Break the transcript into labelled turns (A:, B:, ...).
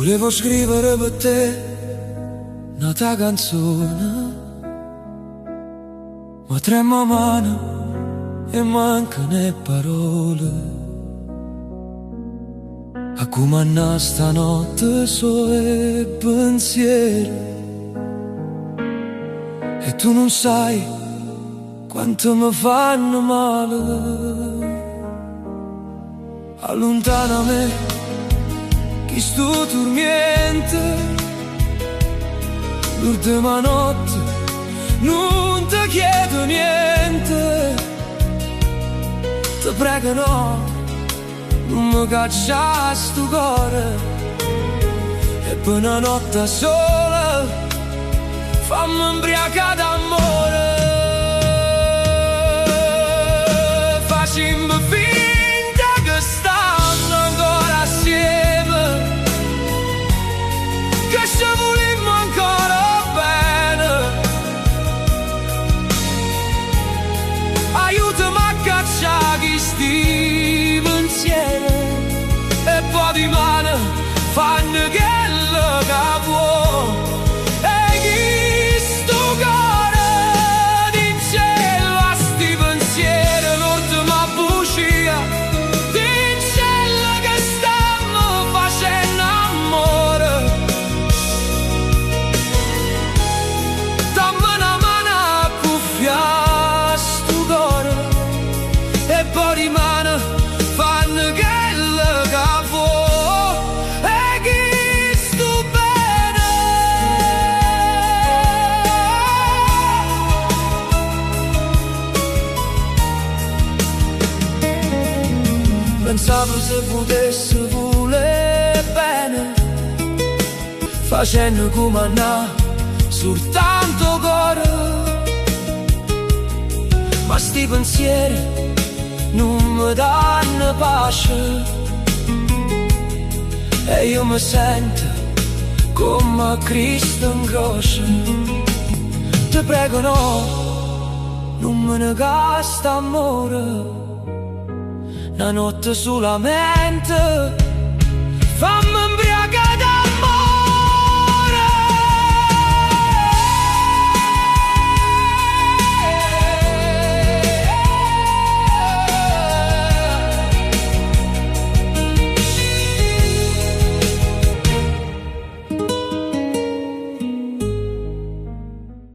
A: Volevo scrivere per te una tua canzone, ma trema mano e mancano le parole. A comandare stanotte solo pensieri, e tu non sai quanto mi fanno male. Allontana me chi sto dormiente, l'ultima notte non ti chiedo niente. Ti prego no, non mi caccia sto cuore, e per una notte sola fammi imbriacare d'amore. Facciamo finta che stanno ancora assieme, che ci volimmo ancora bene. Aiutami a cacciare chi sti pensieri, e poi di mano fanno quello che vuoi. Pensavo se potesse volere bene, facendo come andà soltanto cuore. Ma sti pensieri non mi danno pace, e io mi sento come Cristo in croce. Ti prego no, non me ne gasta amore. Una notte solamente fammi